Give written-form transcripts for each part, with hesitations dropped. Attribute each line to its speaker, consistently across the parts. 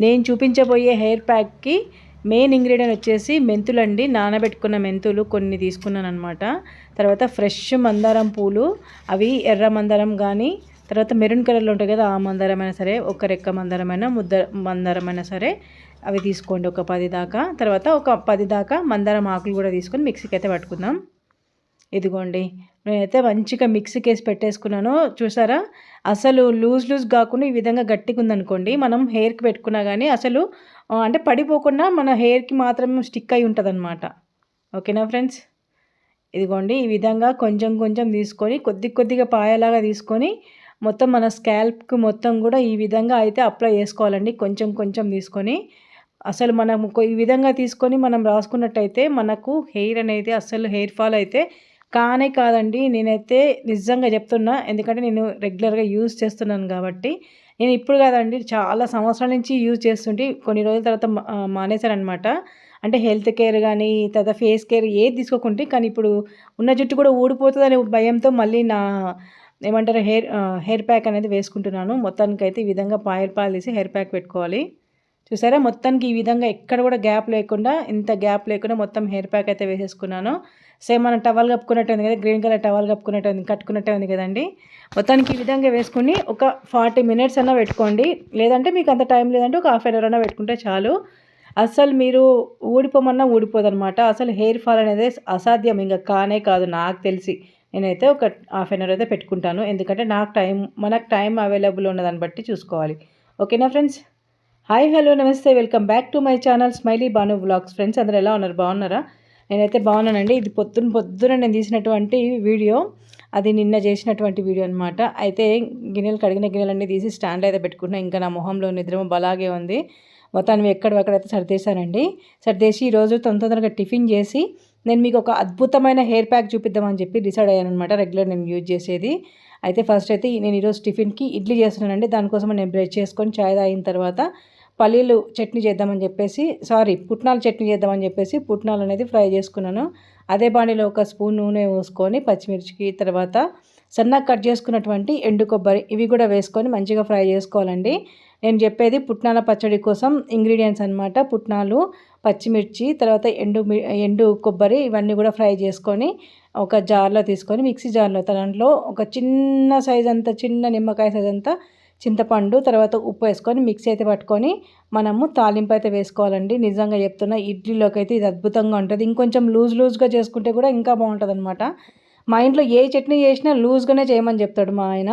Speaker 1: నేను చూపించబోయే hair ప్యాక్కి main ingredient వచ్చేసి మెంతులండి. నానబెట్టుకున్న మెంతులు కొన్ని తీసుకున్నాను అనమాట. తర్వాత ఫ్రెష్ మందారం పూలు, అవి ఎర్ర మందారం కానీ, తర్వాత మెరూన్ కలర్లో ఉంటాయి కదా, ఆ మందారమైనా సరే, ఒక రెక్క మందారమైనా, ముద్ద మందారమైనా సరే అవి తీసుకోండి ఒక 10 దాకా. తర్వాత ఒక 10 దాకా మందారం ఆకులు కూడా తీసుకొని మిక్సీకి అయితే పట్టుకుందాం. ఇదిగోండి, నేనైతే మంచిగా మిక్సీకి వేసి పెట్టేసుకున్నాను. చూసారా, అసలు లూజ్ కాకుండా ఈ విధంగా గట్టిగా ఉందనుకోండి, మనం హెయిర్కి పెట్టుకున్నా కానీ అసలు అంటే పడిపోకుండా మన హెయిర్కి మాత్రం స్టిక్ అయి ఉంటుంది అనమాట. ఓకేనా ఫ్రెండ్స్? ఇదిగోండి, ఈ విధంగా కొంచెం కొంచెం తీసుకొని కొద్దిగా పాయలాగా తీసుకొని మొత్తం మన స్కాల్ప్కి మొత్తం కూడా ఈ విధంగా అయితే అప్లై చేసుకోవాలండి. కొంచెం కొంచెం తీసుకొని అసలు మనం ఈ విధంగా తీసుకొని మనం రాసుకున్నట్టయితే మనకు హెయిర్ అనేది అసలు హెయిర్ ఫాల్ అయితే కాదండి. నేనైతే నిజంగా చెప్తున్నా, ఎందుకంటే నేను రెగ్యులర్గా యూజ్ చేస్తున్నాను కాబట్టి. నేను ఇప్పుడు కాదండి, చాలా సంవత్సరాల నుంచి యూజ్ చేస్తుంటే కొన్ని రోజుల తర్వాత మానేశానమాట. అంటే హెల్త్ కేర్ కానీ, తర్వాత ఫేస్ కేర్ ఏది తీసుకోకుంటే, కానీ ఇప్పుడు ఉన్న జుట్టు కూడా ఊడిపోతుందనే భయంతో మళ్ళీ ఏమంటారు హెయిర్ ప్యాక్ అనేది వేసుకుంటున్నాను. మొత్తానికైతే ఈ విధంగా పాయలు తీసి హెయిర్ ప్యాక్ పెట్టుకోవాలి. చూసారా, మొత్తానికి ఈ విధంగా ఎక్కడ కూడా గ్యాప్ లేకుండా, ఇంత గ్యాప్ లేకుండా మొత్తం హెయిర్ ప్యాక్ అయితే వేసేసుకున్నాను. సేమ్ మనం టవల్ కప్పుకున్నట్టు ఉంది కదా, గ్రీన్ కలర్ టవల్ కట్టుకున్నట్టే ఉంది కదండి. మొత్తానికి ఈ విధంగా వేసుకుని ఒక 40 మినిట్స్ అన్నా పెట్టుకోండి. లేదంటే మీకు అంత టైం లేదంటే ఒక హాఫ్ అన్ అవర్ అన్నా పెట్టుకుంటే చాలు. అస్సలు మీరు ఊడిపోమన్నా ఊడిపోదనమాట. అసలు హెయిర్ ఫాల్ అనేది అసాధ్యం ఇంకా కాదు నాకు తెలిసి. నేనైతే ఒక హాఫ్ అన్ అవర్ అయితే పెట్టుకుంటాను. ఎందుకంటే మనకు టైం అవైలబుల్ ఉన్నదాన్ని బట్టి చూసుకోవాలి. ఓకేనా friends? Hi, hello, namaste, welcome back to my channel Smiley Banu vlogs. Friends అందరూ ఎలా ఉన్నారు? బాగున్నారా? నేనైతే బాగున్నానండి. ఇది పొద్దున నేను తీసినటువంటి వీడియో, అది నిన్న చేసినటువంటి వీడియో అనమాట. అయితే కడిగిన గిన్నెలన్నీ తీసి స్టాండ్ అయితే పెట్టుకున్నా. ఇంకా నా మొహంలో నిద్రమో అలాగే ఉంది. మొత్తాన్ని ఎక్కడైతే సర్దేశానండి. సర్దేసి ఈరోజు తొందరగా టిఫిన్ చేసి నేను మీకు ఒక అద్భుతమైన హెయిర్ ప్యాక్ చూపిద్దామని చెప్పి డిసైడ్ అయ్యాను అనమాట. రెగ్యులర్ నేను యూజ్ చేసేది. అయితే ఫస్ట్ అయితే నేను ఈరోజు టిఫిన్కి ఇడ్లీ చేస్తున్నానండి. దానికోసం నేను బ్రష్ చేసుకొని చాయ్ తాగిన తర్వాత పల్లీలు చట్నీ చేద్దామని చెప్పేసి పుట్నాల చట్నీ చేద్దామని చెప్పేసి పుట్నాలు అనేది ఫ్రై చేసుకున్నాను. అదే బాణీలో ఒక స్పూన్ నూనె పోసుకొని పచ్చిమిర్చికి, తర్వాత సన్నగా కట్ చేసుకున్నటువంటి ఎండు కొబ్బరి, ఇవి కూడా వేసుకొని మంచిగా ఫ్రై చేసుకోవాలండి. నేను చెప్పేది పుట్నాల పచ్చడి కోసం ఇంగ్రీడియంట్స్ అనమాట. పుట్నాలు, పచ్చిమిర్చి, తర్వాత ఎండు కొబ్బరి, ఇవన్నీ కూడా ఫ్రై చేసుకొని ఒక జార్లో తీసుకొని మిక్సీ జార్లో దాంట్లో ఒక చిన్న నిమ్మకాయ సైజ్ అంతా చింతపండు, తర్వాత ఉప్పు వేసుకొని మిక్సీ అయితే పట్టుకొని మనము తాలింపు అయితే వేసుకోవాలండి. నిజంగా చెప్తున్నా, ఇడ్లీలోకి అయితే ఇది అద్భుతంగా ఉంటుంది. ఇంకొంచెం లూజ్గా చేసుకుంటే కూడా ఇంకా బాగుంటుంది అనమాట. మా ఇంట్లో ఏ చట్నీ చేసినా లూజ్గానే చేయమని చెప్తాడు మా ఆయన.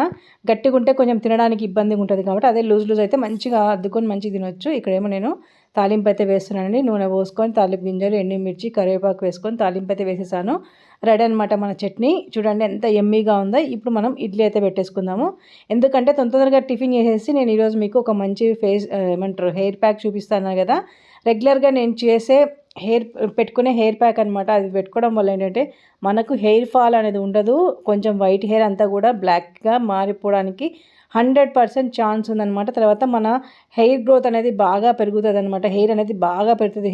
Speaker 1: గట్టిగా ఉంటే కొంచెం తినడానికి ఇబ్బందిగా ఉంటుంది కాబట్టి అదే లూజ్ అయితే మంచిగా అద్దుకొని మంచిగా తినొచ్చు. ఇక్కడేమో నేను తాలింపు అయితే వేస్తున్నానండి. నూనె పోసుకొని తాలింపు గింజలు, ఎండుమిర్చి, కరివేపాకు వేసుకొని తాలింపు అయితే వేసేసాను. రెడీ అనమాట మన చట్నీ. చూడండి ఎంత ఎమ్మీగా ఉందో. ఇప్పుడు మనం ఇడ్లీ అయితే పెట్టేసుకుందాము. ఎందుకంటే తొందరగా టిఫిన్ చేసేసి నేను ఈరోజు మీకు ఒక మంచి హెయిర్ ప్యాక్ చూపిస్తాను కదా. రెగ్యులర్గా నేను చేసే పెట్టుకునే హెయిర్ ప్యాక్ అనమాట. అది పెట్టుకోవడం వల్ల ఏంటంటే మనకు హెయిర్ ఫాల్ అనేది ఉండదు. కొంచెం వైట్ హెయిర్ అంతా కూడా బ్లాక్గా మారిపోవడానికి 100% ఛాన్స్ ఉందన్నమాట. తర్వాత మన హెయిర్ గ్రోత్ అనేది బాగా పెరుగుతుంది అనమాట. హెయిర్ అనేది బాగా పెరుగుతుంది.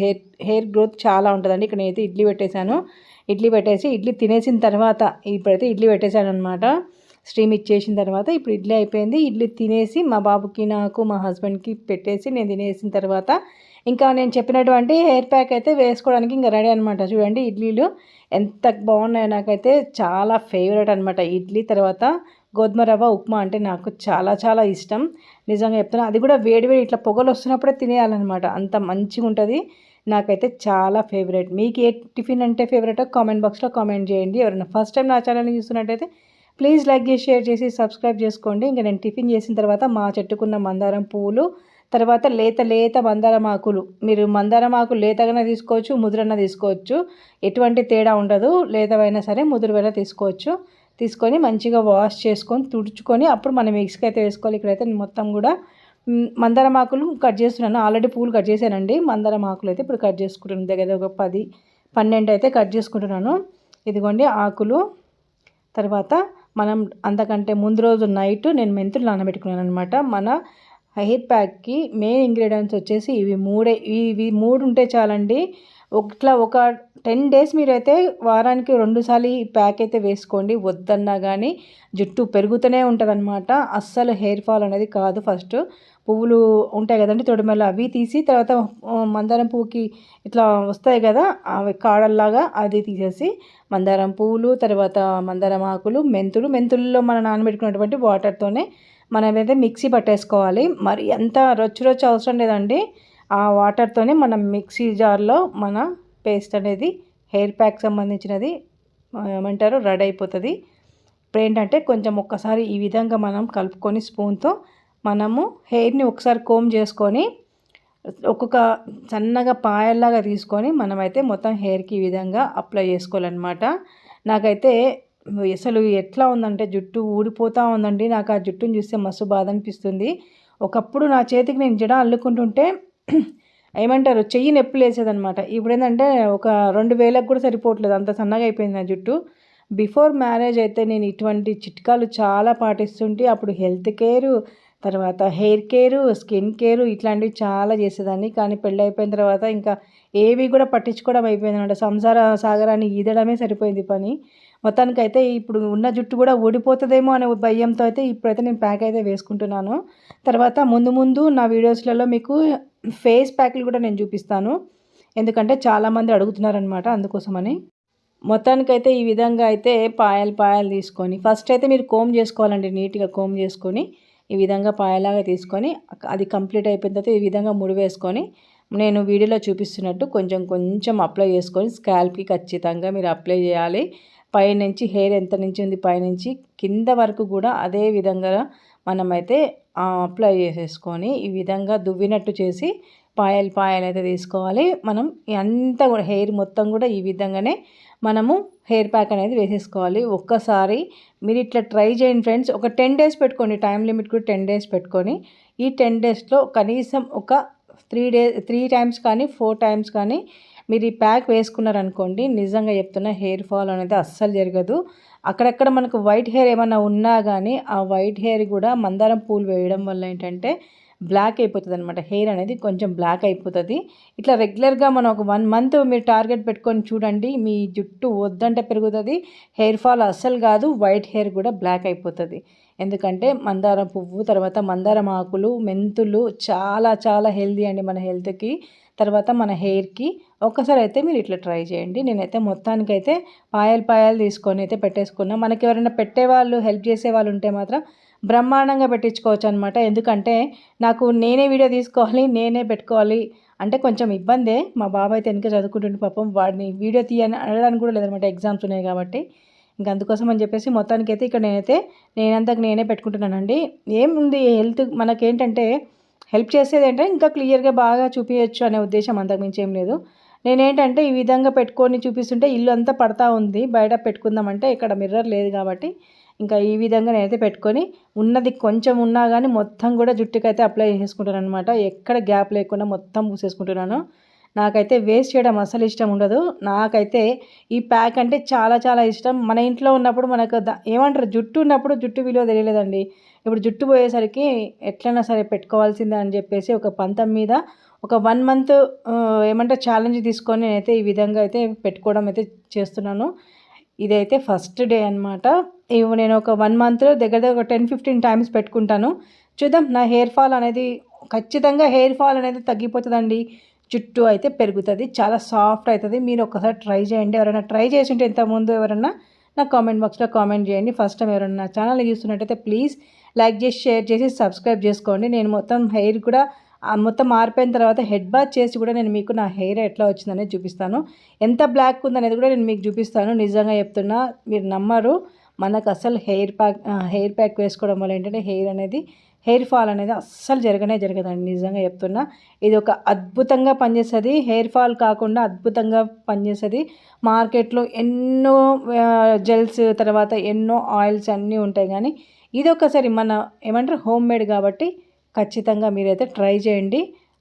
Speaker 1: హెయిర్ గ్రోత్ చాలా ఉంటుందండి. ఇక్కడ నేనైతే ఇడ్లీ పెట్టేసి ఇడ్లీ తినేసిన తర్వాత ఇప్పుడైతే ఇడ్లీ పెట్టేశాను అనమాట. స్టీమ్ ఇచ్చేసిన తర్వాత ఇప్పుడు ఇడ్లీ అయిపోయింది. ఇడ్లీ తినేసి మా బాబుకి, నాకు, మా హస్బెండ్కి పెట్టేసి నేను తినేసిన తర్వాత ఇంకా నేను చెప్పినటువంటి హెయిర్ ప్యాక్ అయితే వేసుకోవడానికి ఇంకా రెడీ అనమాట. చూడండి ఇడ్లీలు ఎంత బాగున్నాయో, నాకైతే చాలా ఫేవరెట్ అనమాట ఇడ్లీ. తర్వాత గోధుమ రవ్వ ఉప్మా అంటే నాకు చాలా చాలా ఇష్టం. నిజంగా చెప్తున్నా, అది కూడా వేడివేడి ఇట్లా పొగలు వస్తున్నప్పుడే తినేయాలన్నమాట. అంత మంచిగా ఉంటుంది. నాకైతే చాలా ఫేవరెట్. మీకు ఏ టిఫిన్ అంటే ఫేవరెటో కామెంట్ బాక్స్లో కామెంట్ చేయండి. ఎవరైనా ఫస్ట్ టైం నా ఛానల్ని చూస్తున్నట్టయితే ప్లీజ్ లైక్ చేసి, షేర్ చేసి, సబ్స్క్రైబ్ చేసుకోండి. ఇంకా నేను టిఫిన్ చేసిన తర్వాత మా చెట్టుకున్న మందారం పువ్వులు, తర్వాత లేత మందారం ఆకులు, మీరు మందారం ఆకులు లేతగానే తీసుకోవచ్చు, ముదురన్నా తీసుకోవచ్చు, ఎటువంటి తేడా ఉండదు. లేతవైనా సరే ముదురువైనా తీసుకోవచ్చు. తీసుకొని మంచిగా వాష్ చేసుకొని తుడుచుకొని అప్పుడు మనం మిక్సీకి అయితే వేసుకోవాలి. ఇక్కడైతే మొత్తం కూడా మందారం ఆకులు కట్ చేస్తున్నాను. ఆల్రెడీ పూలు కట్ చేశానండి. మందారం ఆకులు అయితే ఇప్పుడు కట్ చేసుకుంటున్నాను. దగ్గర ఒక 10-12 అయితే కట్ చేసుకుంటున్నాను. ఇదిగోండి ఆకులు. తర్వాత మనం అంతకంటే ముందు రోజు నైట్ నేను మెంతులు నానబెట్టుకున్నాను అనమాట. మన హెయిర్ ప్యాక్కి మెయిన్ ఇంగ్రీడియంట్స్ వచ్చేసి ఇవి మూడు ఉంటే చాలండి. ఇట్లా ఒక 10 డేస్ మీరైతే వారానికి 2 సార్లు ఈ ప్యాక్ అయితే వేసుకోండి. వద్దన్నా కానీ జుట్టు పెరుగుతూనే ఉంటుంది అనమాట. అస్సలు హెయిర్ ఫాల్ అనేది కాదు. ఫస్ట్ పువ్వులు ఉంటాయి కదండి తొడిమలు, అవి తీసి తర్వాత మందారం పువ్వుకి ఇట్లా వస్తాయి కదా అవి కాడల్లాగా, అది తీసేసి మందారం పువ్వులు, తర్వాత మందారం ఆకులు, మెంతుల్లో మనం నానబెట్టుకున్నటువంటి వాటర్తోనే మనమైతే మిక్సీ పట్టేసుకోవాలి. మరి అంత రొచ్చు అవసరం లేదండి. ఆ వాటర్తోనే మనం మిక్సీ జార్లో మన పేస్ట్ అనేది హెయిర్ ప్యాక్ సంబంధించినది ఏమంటారు రెడీ అయిపోతుంది. ఇప్పుడు ఏంటంటే కొంచెం ఒక్కసారి ఈ విధంగా మనం కలుపుకొని స్పూన్తో మనము హెయిర్ని ఒకసారి కోమ్ చేసుకొని ఒక్కొక్క సన్నగా పాయల్లాగా తీసుకొని మనమైతే మొత్తం హెయిర్కి ఈ విధంగా అప్లై చేసుకోవాలన్నమాట. నాకైతే అసలు ఎట్లా ఉందంటే జుట్టు ఊడిపోతూ ఉందండి. నాకు ఆ జుట్టుని చూస్తే మస్తు బాధ అనిపిస్తుంది. ఒకప్పుడు నా చేతికి నేను జడ అల్లుకుంటుంటే ఏమంటారు చెయ్యి నొప్పి లేసేదనమాట. ఇప్పుడు ఏంటంటే ఒక 2000కి కూడా సరిపోవట్లేదు, అంత సన్నగా అయిపోయింది నా జుట్టు. బిఫోర్ మ్యారేజ్ అయితే నేను ఇటువంటి చిట్కాలు చాలా పాటిస్తుంటే అప్పుడు హెల్త్ కేరు, తర్వాత హెయిర్ కేరు, స్కిన్ కేరు ఇట్లాంటివి చాలా చేసేదాన్ని. కానీ పెళ్ళి అయిపోయిన తర్వాత ఇంకా ఏవి కూడా పట్టించుకోవడం అయిపోయింది అనమాట. సంసార సాగరాన్ని ఈదడమే సరిపోయింది పని. మొత్తానికైతే ఇప్పుడు ఉన్న జుట్టు కూడా ఊడిపోతుందేమో అనే భయంతో అయితే ఇప్పుడైతే నేను ప్యాక్ అయితే వేసుకుంటున్నాను. తర్వాత ముందు నా వీడియోస్లలో మీకు ఫేస్ ప్యాక్లు కూడా నేను చూపిస్తాను, ఎందుకంటే చాలామంది అడుగుతున్నారనమాట, అందుకోసమని. మొత్తానికైతే ఈ విధంగా అయితే పాయలు తీసుకొని ఫస్ట్ అయితే మీరు కోమ్ చేసుకోవాలండి. నీట్గా కోమ్ చేసుకొని ఈ విధంగా పాయలాగా తీసుకొని అది కంప్లీట్ అయిపోయిన తర్వాత ఈ విధంగా ముడి వేసుకొని నేను వీడియోలో చూపిస్తున్నట్టు కొంచెం అప్లై చేసుకొని స్కాల్ప్కి ఖచ్చితంగా మీరు అప్లై చేయాలి. పైనుంచి హెయిర్ ఎంత నుంచి ఉంది పైనుంచి కింద వరకు కూడా అదే విధంగా మనమైతే అప్లై చేసేసుకొని ఈ విధంగా దువ్వినట్టు చేసి పాయలు అయితే తీసుకోవాలి. మనం అంతా కూడా హెయిర్ మొత్తం కూడా ఈ విధంగానే మనము హెయిర్ ప్యాక్ అనేది వేసేసుకోవాలి. ఒక్కసారి మీరు ఇట్లా ట్రై చేయండి ఫ్రెండ్స్. ఒక 10 days పెట్టుకోండి, టైం లిమిట్ కూడా 10 days పెట్టుకొని ఈ 10 daysలో కనీసం ఒక 3 times కానీ 4 times కానీ మీరు ఈ ప్యాక్ వేసుకున్నారనుకోండి, నిజంగా చెప్తున్నా హెయిర్ ఫాల్ అనేది అస్సలు జరగదు. అక్కడక్కడ మనకు వైట్ హెయిర్ ఏమన్నా ఉన్నా కానీ ఆ వైట్ హెయిర్ కూడా మందారం పూలు వేయడం వల్ల ఏంటంటే బ్లాక్ అయిపోతుంది అనమాట. హెయిర్ అనేది కొంచెం బ్లాక్ అయిపోతుంది. ఇట్లా రెగ్యులర్గా మనం ఒక 1 month మీరు టార్గెట్ పెట్టుకొని చూడండి, మీ జుట్టు వద్దంటే పెరుగుతుంది, హెయిర్ ఫాల్ అస్సలు కాదు, వైట్ హెయిర్ కూడా బ్లాక్ అయిపోతుంది. ఎందుకంటే మందారం పువ్వు, తర్వాత మందారం ఆకులు, మెంతులు చాలా హెల్దీ అండి మన హెల్త్కి, తర్వాత మన హెయిర్కి. ఒక్కసారి అయితే మీరు ఇట్లా ట్రై చేయండి. నేనైతే మొత్తానికైతే పాయలు తీసుకొని అయితే పెట్టేసుకున్నా. మనకి ఎవరైనా పెట్టేవాళ్ళు హెల్ప్ చేసేవాళ్ళు ఉంటే మాత్రం బ్రహ్మాండంగా పెట్టించుకోవచ్చు అనమాట. ఎందుకంటే నాకు నేనే వీడియో తీసుకోవాలి, నేనే పెట్టుకోవాలి అంటే కొంచెం ఇబ్బందే. మా బాబాయ్ అయితే వెనక చదువుకుంటుండే, పాపం వాడిని వీడియో తీయని అనడానికి కూడా లేదనమాట, ఎగ్జామ్స్ ఉన్నాయి కాబట్టి. ఇంకా అందుకోసం అని చెప్పేసి మొత్తానికైతే ఇక్కడ నేనంతకు నేనే పెట్టుకుంటున్నానండి. ఏముంది హెల్త్ మనకేంటంటే హెల్ప్ చేసేది అంటే ఇంకా క్లియర్గా బాగా చూపించచ్చు అనే ఉద్దేశం, అంతకుమించి ఏం లేదు. నేనేంటంటే ఈ విధంగా పెట్టుకొని చూపిస్తుంటే ఇల్లు అంతా పడతా ఉంది, బయట పెట్టుకుందామంటే ఇక్కడ మిర్రర్ లేదు కాబట్టి ఇంకా ఈ విధంగా నేనైతే పెట్టుకొని ఉన్నది కొంచెం ఉన్నా కానీ మొత్తం కూడా జుట్టుకైతే అప్లై చేసుకుంటాను అనమాట. ఎక్కడ గ్యాప్ లేకుండా మొత్తం పూసేసుకుంటున్నాను. నాకైతే వేస్ట్ చేయడం అసలు ఇష్టం ఉండదు. నాకైతే ఈ ప్యాక్ అంటే చాలా ఇష్టం. మన ఇంట్లో ఉన్నప్పుడు మనకు ఏమంటారు జుట్టు ఉన్నప్పుడు జుట్టు విలువ తెలియలేదండి. ఇప్పుడు జుట్టు పోయేసరికి ఎట్లైనా సరే పెట్టుకోవాల్సిందే అని చెప్పేసి ఒక పంతం మీద ఒక 1 month ఏమంటారు ఛాలెంజ్ తీసుకొని నేనైతే ఈ విధంగా అయితే పెట్టుకోవడం అయితే చేస్తున్నాను. ఇదైతే ఫస్ట్ డే అనమాట. నేను ఒక 1 month దగ్గర ఒక 10-15 times పెట్టుకుంటాను. చూద్దాం నా హెయిర్ ఫాల్ అనేది ఖచ్చితంగా తగ్గిపోతుందండి. జుట్టు అయితే పెరుగుతుంది, చాలా సాఫ్ట్ అవుతుంది. మీరు ఒక్కసారి ట్రై చేయండి. ఎవరైనా ట్రై చేసి ఉంటే ఇంతకుముందు ఎవరైనా నా కామెంట్ బాక్స్లో కామెంట్ చేయండి. ఫస్ట్ టైం ఎవరైనా నా ఛానల్ చూస్తున్నట్టయితే ప్లీజ్ లైక్ చేసి, షేర్ చేసి, సబ్స్క్రైబ్ చేసుకోండి. నేను మొత్తం హెయిర్ కూడా మొత్తం మారిపోయిన తర్వాత హెడ్ బాత్ చేసి కూడా నేను మీకు నా హెయిర్ ఎట్లా వచ్చిందనేది చూపిస్తాను. ఎంత బ్లాక్ ఉందనేది కూడా నేను మీకు చూపిస్తాను. నిజంగా చెప్తున్నా, మీరు నమ్మరు. మనకు అసలు హెయిర్ ప్యాక్ వేసుకోవడం వల్ల ఏంటంటే హెయిర్ ఫాల్ అనేది అస్సలు జరగదండి. నిజంగా చెప్తున్నా, ఇది ఒక అద్భుతంగా పనిచేస్తుంది. హెయిర్ ఫాల్ కాకుండా అద్భుతంగా పనిచేస్తుంది. మార్కెట్లో ఎన్నో జెల్స్, తర్వాత ఎన్నో ఆయిల్స్ అన్నీ ఉంటాయి, కానీ ఇది ఒకసారి మన ఏమంటారు హోమ్ మేడ్ కాబట్టి ఖచ్చితంగా మీరైతే ట్రై చేయండి.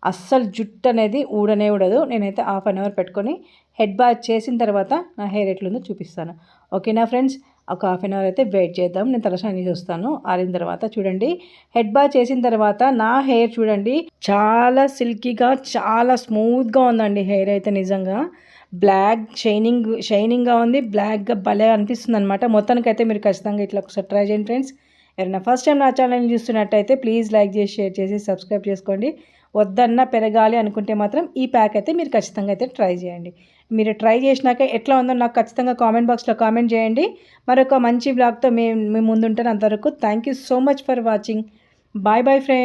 Speaker 1: అస్సలు జుట్టు అనేది ఊడదు. నేనైతే 1/2 hour పెట్టుకొని హెడ్ బాత్ చేసిన తర్వాత నా హెయిర్ ఎట్లుందో చూపిస్తాను. ఓకేనా ఫ్రెండ్స్, ఒక 1/2 hour అయితే వెయిట్ చేద్దాం. నేను తలస్నానం చేసి వస్తాను. ఆరిన తర్వాత చూడండి, హెడ్ బాత్ చేసిన తర్వాత నా హెయిర్ చూడండి చాలా సిల్కీగా, చాలా స్మూత్గా ఉందండి. హెయిర్ అయితే నిజంగా బ్లాక్ షైనింగ్గా ఉంది. బ్లాక్గా భలే అనిపిస్తుంది అనమాట. మొత్తానికైతే మీరు ఖచ్చితంగా ఇట్లా ఒకసారి ట్రై చేయండి ఫ్రెండ్స్. ఎవరైనా ఫస్ట్ టైం నా ఛానల్ని చూస్తున్నట్టయితే ప్లీజ్ లైక్ చేసి షేర్ చేసి సబ్స్క్రైబ్ చేసుకోండి. వద్దన్నా పెరగాలి అనుకుంటే మాత్రం ఈ ప్యాక్ అయితే మీరు ఖచ్చితంగా అయితే ట్రై చేయండి. మీరు ట్రై చేసినాక ఎట్లా ఉందో నాకు ఖచ్చితంగా కామెంట్ బాక్స్లో కామెంట్ చేయండి. మరొక మంచి బ్లాగ్తో మీ ముందుంటాను. అంతవరకు thank you so much for watching. Bye bye friends.